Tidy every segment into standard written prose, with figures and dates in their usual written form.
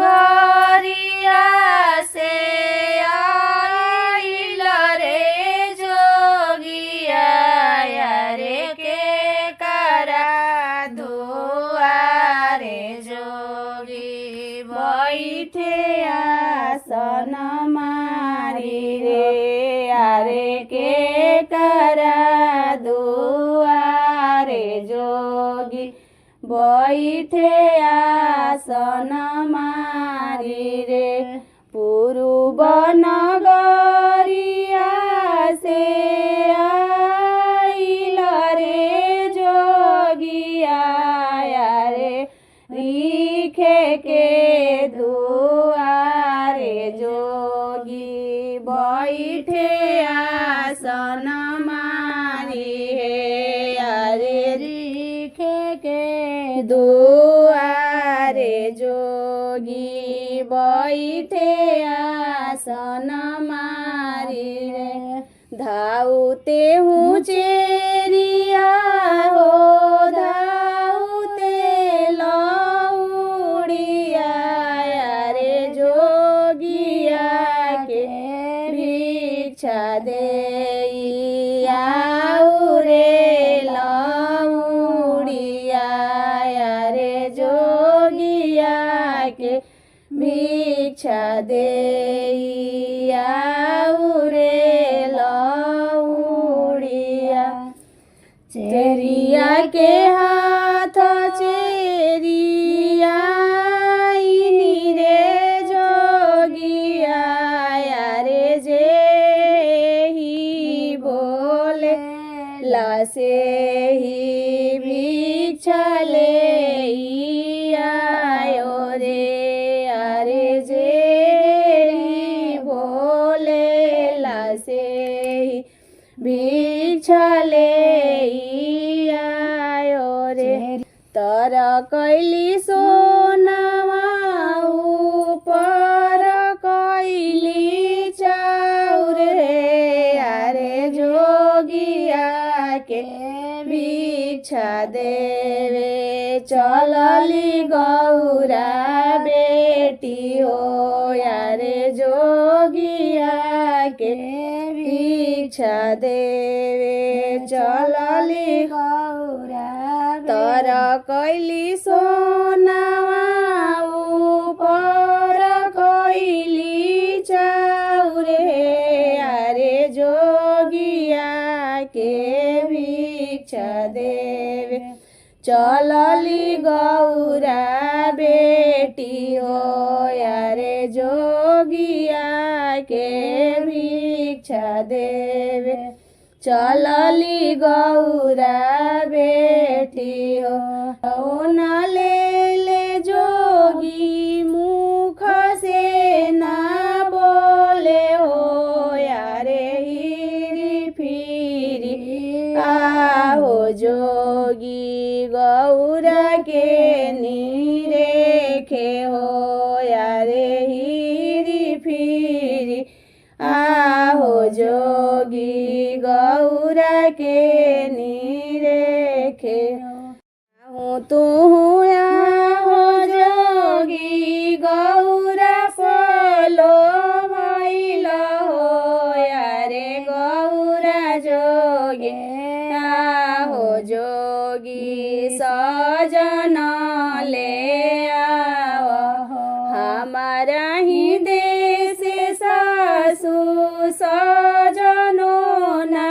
नगरिया से आइल रे जोगिया रे के करा दुआरे जोगी बैठे आसन मारी रे आरे के करा दुआरे जोगी बैठे आसन मारी रे पूर्व नगरिया से आइल रे जोगिया रे रिखे के दुआरे जोगी बैठे आसन मारी हे अरे रिखे के दुआरे जोगी बैठे आसन मारी रे धाउते हूँ चेरिया हो धाउते लौड़िया रे जोगिया के भिक्षा देइया रे लौड़िया रे जोगिया के भिक्षा देइया रे लौड़िया चेरिया के हाथ चेरिया इनी रे जोगिया रे जे ही बोले लासे ही भिक्षा ले आयो रे अरे जे ही बोले लासे ही भिक्षा ले आयो रे तर कैली सोनावा ऊपर कैली चाउर रे अरे जोगिया के भिक्षा देवे चलली गौरा बेटी हो यारे जोगिया के भिक्षा देवे चलली गौरा तर कैली सोनावा ऊपर कैली चाउरे अरे जोगिया के भिक्षा देवे चलली गौरा बेटी हो यारे जोगिया के भिक्षा देवे चलली गौरा बेटी हो न ले जोगी मुख से ना बोले हो यारे हिरी फिरी आहो जोगी गौरा के निरेखे हो यारे हिरी फिरी आहो जोगी गौरा के निरेखे हो तू आहो जोगी गौरा पलो भैल हो यारे गौरा जोगे आहो जोगी सजन ले आओ हमारा ही देश सासु सजनो ना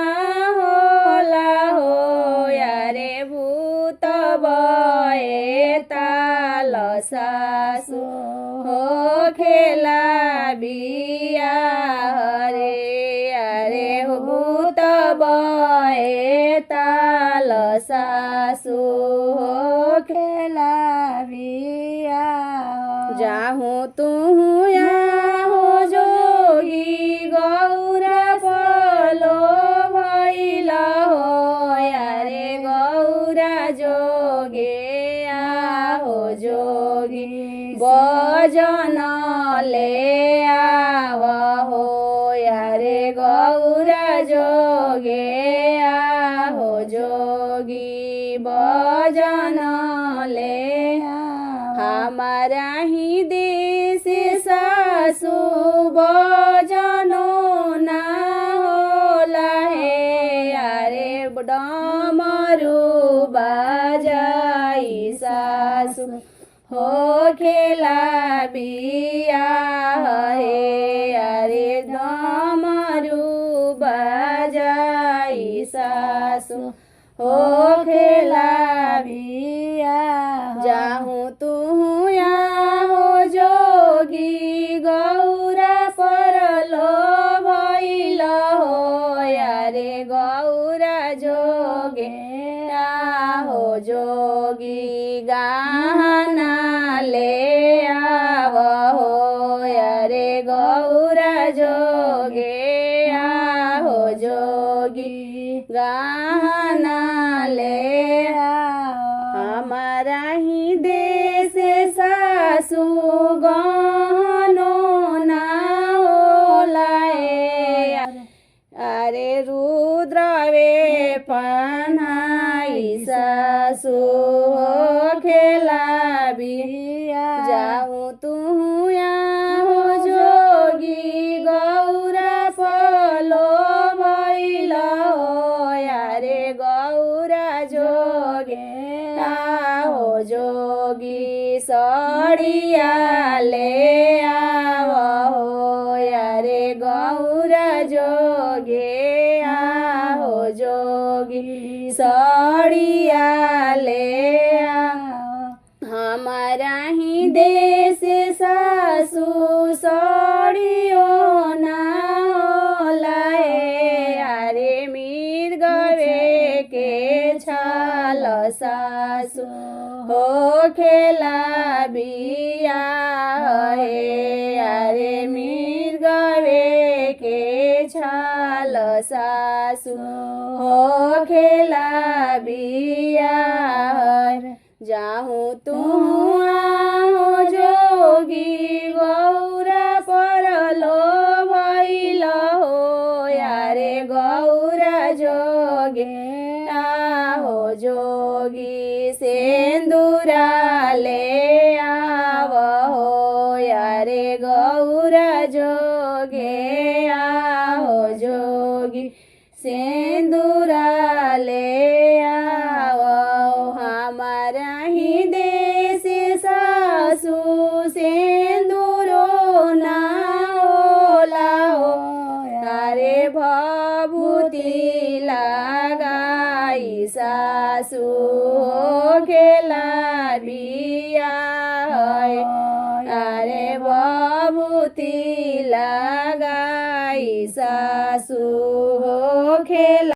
होला हो यारे भूत बए ताल सासु हो खेला बिया हरे यारे भूत बए ताल सासु हो खेला बिया जाहूँ तू हो जोगी गौरा पलो भैल हो यारे गौरा जोगे आहो जोगी बजन ले आव हो यारे गौरा जोगे आहो जोगी बजन ले हमारा ही देश सासु बजनो ना होला हे अरे डमरू बाजाई सासु हो खेला बिया हे अरे डमरू बाजाई सासु हो खेला बिया जाहूँ तू या हो जोगी गौरा परलो भइल हो यारे गौरा जोगे हो जोगी गाना ले आव हो यारे गौरा जोगे हो जोगी गाना ले हमारा ही देश सासु गहनो ना होला अरे रुद्रवे पन्हाई सासु हो खेला बिया जाऊँ तू हो जोगी गौरा पलो भइल हो यारे गौरा जोगे हो जोगी सड़िया ले आव हो यारे गौरा जोगे हो जोगी सड़िया ले आव हमारा ही देश सासु सड़ियो ना होला अरे मिर्गवे के छाल सासु हो खेला बिया हे अरे मिर्गवे के छाल सासु हो खेला बिया जाहूँ तू हो जोगी गौरा परलो भइल हो यारे गौरा जोगे हो जोगी सेंदूरा ले आव हो यारे गौरा जोगे हो जोगी सेंदूरा ले आव हमारा ही देश सासु सेंदूरो ना होला हो तारे भभूति लगाई सासु हो खेला बिया अरे भभूति लगाई सासु हो खेला